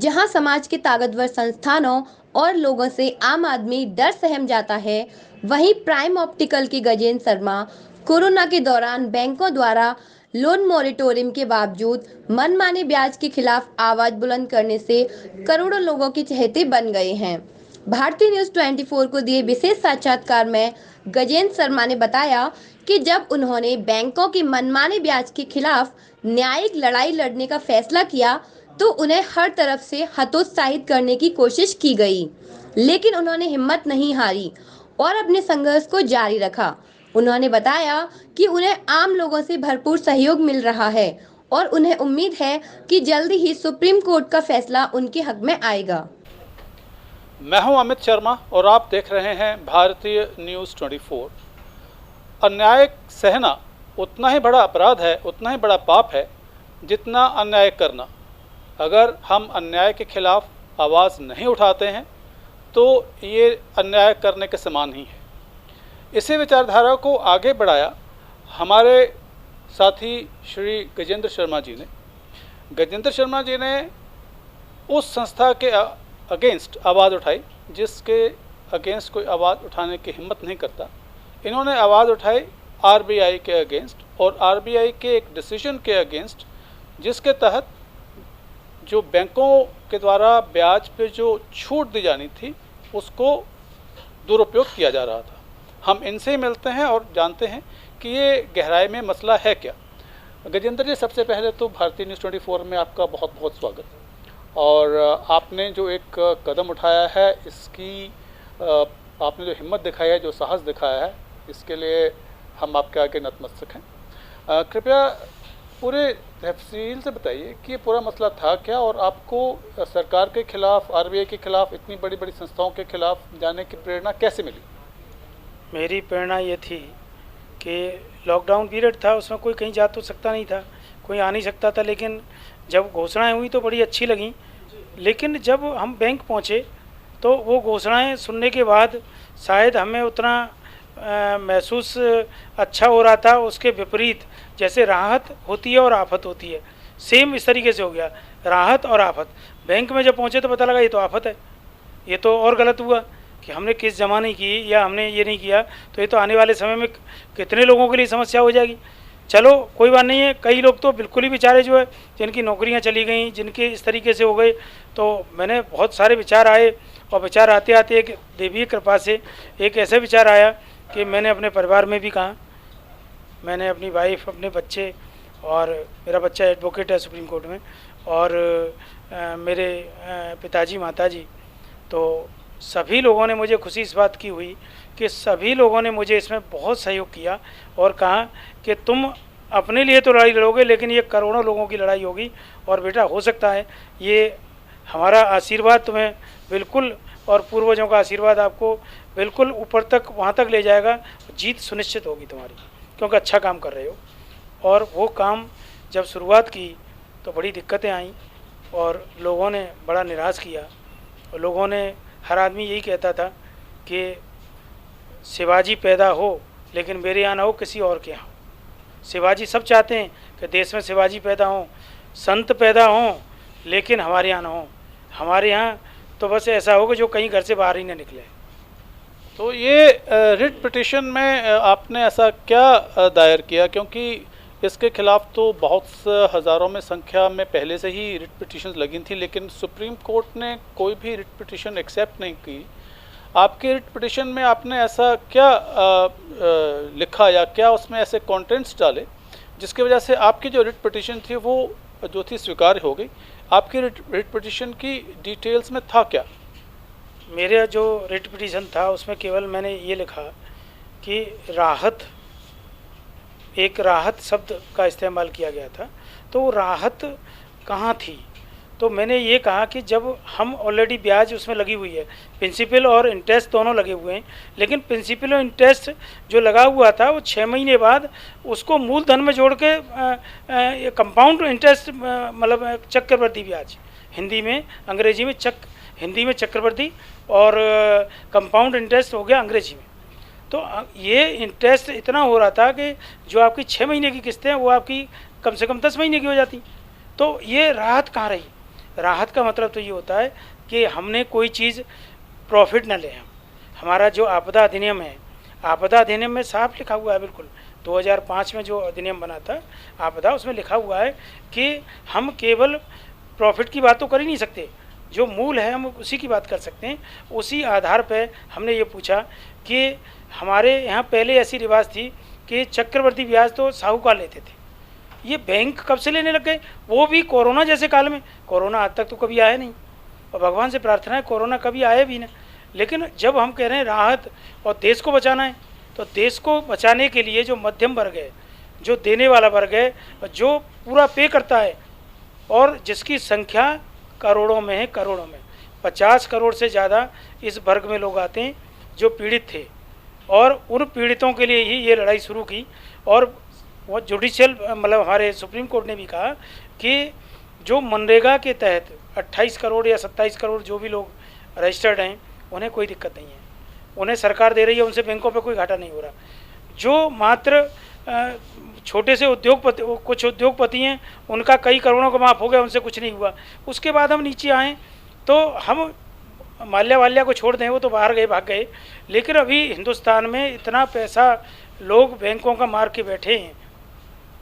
जहां समाज के ताकतवर संस्थानों और लोगों से आम आदमी डर सहम जाता है, वहीं प्राइम ऑप्टिकल के गजेंद्र शर्मा कोरोना के दौरान बैंकों द्वारा लोन मॉरिटोरियम के बावजूद मनमाने ब्याज के खिलाफ आवाज बुलंद करने से करोड़ों लोगों के चहेते बन गए हैं। भारतीय न्यूज 24 को दिए विशेष साक्षात्कार में गजेंद्र शर्मा ने बताया कि जब उन्होंने बैंकों की मनमाने ब्याज के खिलाफ न्यायिक लड़ाई लड़ने का फैसला किया तो उन्हें हर तरफ से हतोत्साहित करने की कोशिश की गई, लेकिन उन्होंने हिम्मत नहीं हारी और अपने संघर्ष को जारी रखा। उन्होंने बताया कि उन्हें आम लोगों से भरपूर सहयोग मिल रहा है और उन्हें उम्मीद है कि जल्दी ही सुप्रीम कोर्ट का फैसला उनके हक में आएगा। मैं हूं अमित शर्मा और आप देख रहे हैं भारतीय न्यूज़ 24। अन्याय सहना उतना ही बड़ा अपराध है, उतना ही बड़ा पाप है जितना अन्याय करना। अगर हम अन्याय के खिलाफ आवाज़ नहीं उठाते हैं तो ये अन्याय करने के समान ही है। इसी विचारधारा को आगे बढ़ाया हमारे साथी श्री गजेंद्र शर्मा जी ने। गजेंद्र शर्मा जी ने उस संस्था के अगेंस्ट आवाज़ उठाई जिसके अगेंस्ट कोई आवाज़ उठाने की हिम्मत नहीं करता। इन्होंने आवाज़ उठाई आरबीआई के अगेंस्ट और आरबीआई के एक डिसीजन के अगेंस्ट जिसके तहत जो बैंकों के द्वारा ब्याज पे जो छूट दी जानी थी उसको दुरुपयोग किया जा रहा था। हम इनसे ही मिलते हैं और जानते हैं कि ये गहराई में मसला है क्या। गजेंद्र जी, सबसे पहले तो भारतीय न्यूज़ 24 में आपका बहुत बहुत स्वागत। और आपने जो एक कदम उठाया है, इसकी आपने जो हिम्मत दिखाई है, जो साहस दिखाया है, इसके लिए हम आपके आगे नतमस्तक हैं। कृपया पूरे तफसील से बताइए कि ये पूरा मसला था क्या और आपको सरकार के खिलाफ, आरबीआई के खिलाफ, इतनी बड़ी बड़ी संस्थाओं के खिलाफ जाने की प्रेरणा कैसे मिली? मेरी प्रेरणा ये थी कि लॉकडाउन पीरियड था, उसमें कोई कहीं जा तो सकता नहीं था, कोई आ नहीं सकता था, लेकिन जब घोषणाएं हुई तो बड़ी अच्छी लगी। लेकिन जब हम बैंक पहुंचे तो वो घोषणाएं सुनने के बाद शायद हमें उतना महसूस अच्छा हो रहा था, उसके विपरीत जैसे राहत होती है और आफत होती है, सेम इस तरीके से हो गया, राहत और आफत। बैंक में जब पहुंचे तो पता लगा ये तो आफत है, ये तो और गलत हुआ कि हमने किस जमा नहीं की या हमने ये नहीं किया तो ये तो आने वाले समय में कितने लोगों के लिए समस्या हो जाएगी। चलो कोई बात नहीं है, कई लोग तो बिल्कुल ही बेचारे जो है जिनकी नौकरियां चली गई, जिनके इस तरीके से हो गए, तो मैंने बहुत सारे विचार आए और विचार आते आते एक देवीय कृपा से एक ऐसा विचार आया कि मैंने अपने परिवार में भी कहा, मैंने अपनी वाइफ, अपने बच्चे, और मेरा बच्चा एडवोकेट है सुप्रीम कोर्ट में, और मेरे पिताजी, माताजी, तो सभी लोगों ने मुझे खुशी इस बात की हुई कि सभी लोगों ने मुझे इसमें बहुत सहयोग किया और कहा कि तुम अपने लिए तो लड़ाई लड़ोगे लेकिन ये करोड़ों लोगों की लड़ाई होगी और बेटा हो सकता है ये हमारा आशीर्वाद तुम्हें बिल्कुल, और पूर्वजों का आशीर्वाद आपको बिल्कुल ऊपर तक, वहाँ तक ले जाएगा, जीत सुनिश्चित होगी तुम्हारी, क्योंकि अच्छा काम कर रहे हो। और वो काम जब शुरुआत की तो बड़ी दिक्कतें आईं और लोगों ने बड़ा निराश किया। और लोगों ने, हर आदमी यही कहता था कि शिवाजी पैदा हो लेकिन मेरे यहाँ ना हो, किसी और के यहाँ हो। शिवाजी सब चाहते हैं कि देश में शिवाजी पैदा हों, संत पैदा हों, लेकिन हमारे यहाँ ना हो। हमारे यहाँ तो बस ऐसा हो कि जो कहीं घर से बाहर ही ना निकले। तो ये रिट पिटिशन में आपने ऐसा क्या दायर किया, क्योंकि इसके खिलाफ तो बहुत हज़ारों में संख्या में पहले से ही रिट पिटिशंस लगी थी, लेकिन सुप्रीम कोर्ट ने कोई भी रिट पिटिशन एक्सेप्ट नहीं की। आपके रिट पिटिशन में आपने ऐसा क्या लिखा या क्या उसमें ऐसे कंटेंट्स डाले जिसकी वजह से आपकी जो रिट पिटिशन थी वो जो थी स्वीकार्य हो गई? आपकी रिट पिटिशन की डिटेल्स में था क्या? मेरा जो रिट पिटिशन था उसमें केवल मैंने ये लिखा कि राहत, एक राहत शब्द का इस्तेमाल किया गया था। तो राहत कहाँ थी? तो मैंने ये कहा कि जब हम ऑलरेडी ब्याज उसमें लगी हुई है, प्रिंसिपल और इंटरेस्ट दोनों लगे हुए हैं, लेकिन प्रिंसिपल और इंटरेस्ट जो लगा हुआ था वो 6 महीने बाद उसको मूलधन में जोड़ के कंपाउंड इंटरेस्ट, मतलब चक्रवृद्धि ब्याज, हिंदी में, अंग्रेजी में हिंदी में चक्रवृद्धि और कंपाउंड इंटरेस्ट हो गया अंग्रेजी में। तो ये इंटरेस्ट इतना हो रहा था कि जो आपकी 6 महीने की किस्तें हैं वो आपकी कम से कम 10 महीने की हो जाती। तो ये राहत कहाँ रही? राहत का मतलब तो ये होता है कि हमने कोई चीज़ प्रॉफिट न लें। हमारा जो आपदा अधिनियम है, आपदा अधिनियम में साफ लिखा हुआ है, बिल्कुल 2005 में जो अधिनियम बना था आपदा, उसमें लिखा हुआ है कि हम केवल प्रॉफिट की बात तो कर ही नहीं सकते, जो मूल है हम उसी की बात कर सकते हैं। उसी आधार पर हमने ये पूछा कि हमारे यहाँ पहले ऐसी रिवाज थी कि चक्रवर्ती ब्याज तो साहूकार लेते थे, ये बैंक कब से लेने लग गए, वो भी कोरोना जैसे काल में। कोरोना आज तक तो कभी आया नहीं, और भगवान से प्रार्थना है कोरोना कभी आए भी ना। लेकिन जब हम कह रहे हैं राहत और देश को बचाना है, तो देश को बचाने के लिए जो मध्यम वर्ग है, जो देने वाला वर्ग है, जो पूरा पे करता है, और जिसकी संख्या करोड़ों में है, करोड़ों में 50 करोड़ से ज़्यादा इस वर्ग में लोग आते हैं जो पीड़ित थे, और उन पीड़ितों के लिए ही ये लड़ाई शुरू की। और वो जुडिशियल मतलब हमारे सुप्रीम कोर्ट ने भी कहा कि जो मनरेगा के तहत 28 करोड़ या 27 करोड़ जो भी लोग रजिस्टर्ड हैं, उन्हें कोई दिक्कत नहीं है, उन्हें सरकार दे रही है, उनसे बैंकों पे कोई घाटा नहीं हो रहा। जो मात्र छोटे से उद्योगपति, कुछ उद्योगपति हैं, उनका कई करोड़ों का माफ़ हो गया, उनसे कुछ नहीं हुआ। उसके बाद हम नीचे आएँ तो हम माल्या को छोड़ दें, वो तो बाहर गए, भाग गए, लेकिन अभी हिंदुस्तान में इतना पैसा लोग बैंकों का मार के बैठे हैं,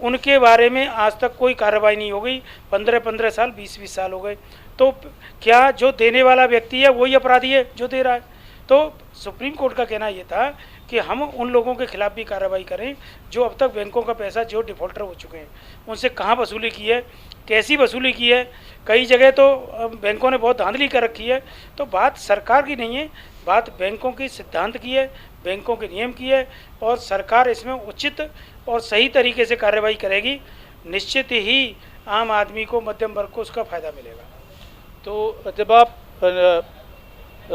उनके बारे में आज तक कोई कार्रवाई नहीं हो गई। 15-15 साल, 20-20 साल हो गए। तो क्या जो देने वाला व्यक्ति है वही अपराधी है जो दे रहा है? तो सुप्रीम कोर्ट का कहना ये था कि हम उन लोगों के खिलाफ भी कार्रवाई करें जो अब तक बैंकों का पैसा, जो डिफ़ॉल्टर हो चुके हैं, उनसे कहाँ वसूली की है, कैसी वसूली की है। कई जगह तो बैंकों ने बहुत धांधली कर रखी है। तो बात सरकार की नहीं है, बात बैंकों की सिद्धांत की है, बैंकों के नियम की है, और सरकार इसमें उचित और सही तरीके से कार्रवाई करेगी। निश्चित ही आम आदमी को, मध्यम वर्ग को उसका फ़ायदा मिलेगा। तो जब आप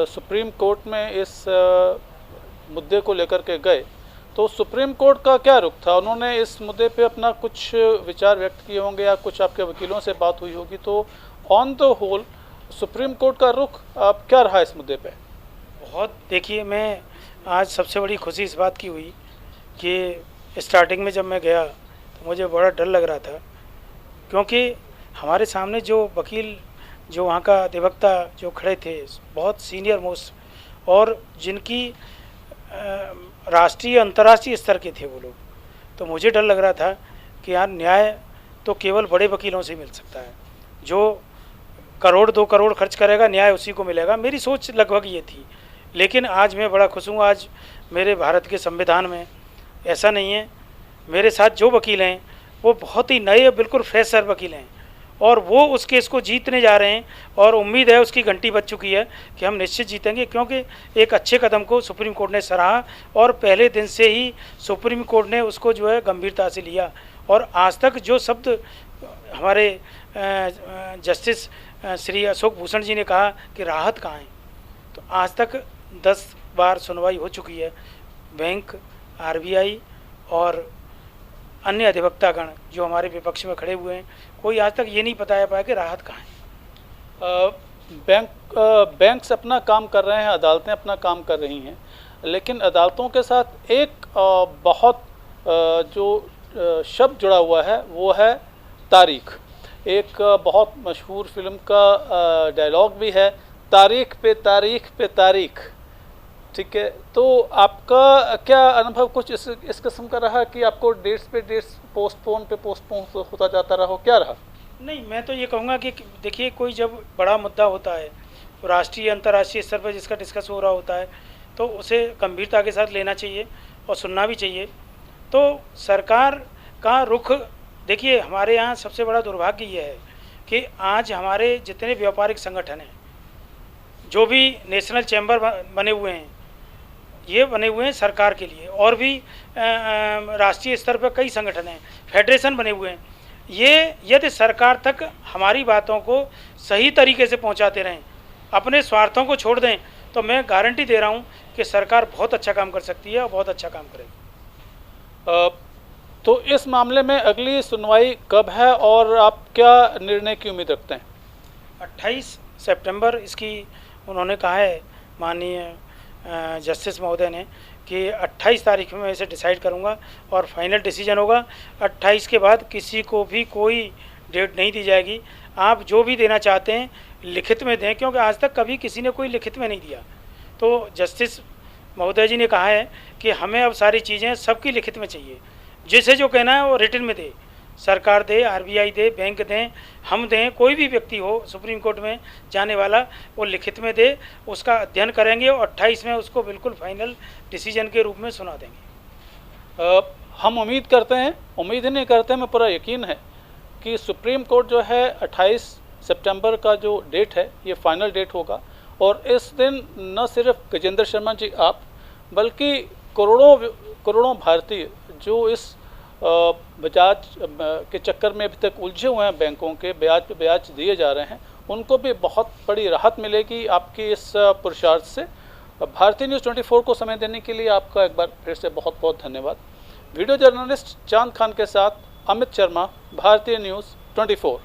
सुप्रीम कोर्ट में इस मुद्दे को लेकर के गए, तो सुप्रीम कोर्ट का क्या रुख था? उन्होंने इस मुद्दे पे अपना कुछ विचार व्यक्त किए होंगे, या कुछ आपके वकीलों से बात हुई होगी, तो on the whole supreme court का रुख आप क्या रहा इस मुद्दे पे? बहुत, देखिए, मैं आज सबसे बड़ी खुशी इस बात की हुई कि स्टार्टिंग में जब मैं गया तो मुझे बड़ा डर लग रहा था, क्योंकि हमारे सामने जो वकील, जो वहाँ का अधिवक्ता जो खड़े थे, बहुत सीनियर मोस्ट, और जिनकी राष्ट्रीय अंतर्राष्ट्रीय स्तर के थे वो लोग। तो मुझे डर लग रहा था कि यार न्याय तो केवल बड़े वकीलों से मिल सकता है, जो करोड़ 2 करोड़ खर्च करेगा न्याय उसी को मिलेगा। मेरी सोच लगभग ये थी। लेकिन आज मैं बड़ा खुश हूँ, आज मेरे भारत के संविधान में ऐसा नहीं है। मेरे साथ जो वकील हैं वो बहुत ही नए, बिल्कुल फ्रेशर वकील हैं, और वो उस केस को जीतने जा रहे हैं, और उम्मीद है, उसकी घंटी बज चुकी है कि हम निश्चित जीतेंगे, क्योंकि एक अच्छे कदम को सुप्रीम कोर्ट ने सराहा, और पहले दिन से ही सुप्रीम कोर्ट ने उसको जो है गंभीरता से लिया। और आज तक जो शब्द हमारे जस्टिस श्री अशोक भूषण जी ने कहा कि राहत कहाँ है, तो आज तक 10 बार सुनवाई हो चुकी है। बैंक, आरबीआई और अन्य अधिवक्तागण जो हमारे विपक्ष में खड़े हुए हैं, कोई आज तक ये नहीं बताया पाया कि राहत कहाँ है। बैंक्स अपना काम कर रहे हैं, अदालतें अपना काम कर रही हैं, लेकिन अदालतों के साथ एक बहुत जो शब्द जुड़ा हुआ है वो है तारीख। एक बहुत मशहूर फिल्म का डायलॉग भी है, तारीख पे तारीख पे तारीख। ठीक है, तो आपका क्या अनुभव कुछ इस किस्म का रहा कि आपको डेट्स पे डेट्स पोस्टपोन होता जाता रहा हो, क्या रहा? नहीं, मैं तो ये कहूँगा कि देखिए, कोई जब बड़ा मुद्दा होता है, तो राष्ट्रीय अंतर्राष्ट्रीय स्तर पर जिसका डिस्कस हो रहा होता है, तो उसे गंभीरता के साथ लेना चाहिए और सुनना भी चाहिए। तो सरकार का रुख, देखिए, हमारे यहाँ सबसे बड़ा दुर्भाग्य ये है कि आज हमारे जितने व्यापारिक संगठन हैं, जो भी नेशनल चैम्बर बने हुए हैं, ये बने हुए हैं सरकार के लिए, और भी राष्ट्रीय स्तर पर कई संगठन हैं, फेडरेशन बने हुए हैं। ये यदि सरकार तक हमारी बातों को सही तरीके से पहुंचाते रहें, अपने स्वार्थों को छोड़ दें, तो मैं गारंटी दे रहा हूं कि सरकार बहुत अच्छा काम कर सकती है और बहुत अच्छा काम करेगी। तो इस मामले में अगली सुनवाई कब है और आप क्या निर्णय की उम्मीद रखते हैं? 28 सितंबर इसकी उन्होंने कहा है, माननीय जस्टिस महोदय ने, कि 28 तारीख में मैं इसे डिसाइड करूंगा और फाइनल डिसीजन होगा। 28 के बाद किसी को भी कोई डेट नहीं दी जाएगी। आप जो भी देना चाहते हैं लिखित में दें, क्योंकि आज तक कभी किसी ने कोई लिखित में नहीं दिया। तो जस्टिस महोदय जी ने कहा है कि हमें अब सारी चीज़ें सबकी लिखित में चाहिए, जिसे जो कहना है वो रिटन में दे, सरकार दे, आरबीआई दे, बैंक दें, हम दें, कोई भी व्यक्ति हो सुप्रीम कोर्ट में जाने वाला वो लिखित में दे, उसका अध्ययन करेंगे और 28 में उसको बिल्कुल फाइनल डिसीजन के रूप में सुना देंगे। हम उम्मीद करते हैं, उम्मीद ही नहीं करते, हमें पूरा यकीन है कि सुप्रीम कोर्ट जो है 28 सितंबर का जो डेट है ये फाइनल डेट होगा और इस दिन न सिर्फ गजेंद्र शर्मा जी आप बल्कि करोड़ों भारतीय जो इस ब्याज के चक्कर में अभी तक उलझे हुए हैं, बैंकों के ब्याज पे ब्याज दिए जा रहे हैं, उनको भी बहुत बड़ी राहत मिलेगी आपकी इस पुरुषार्थ से। भारतीय न्यूज़ 24 को समय देने के लिए आपका एक बार फिर से बहुत बहुत धन्यवाद। वीडियो जर्नलिस्ट चांद खान के साथ अमित शर्मा, भारतीय न्यूज़ 24।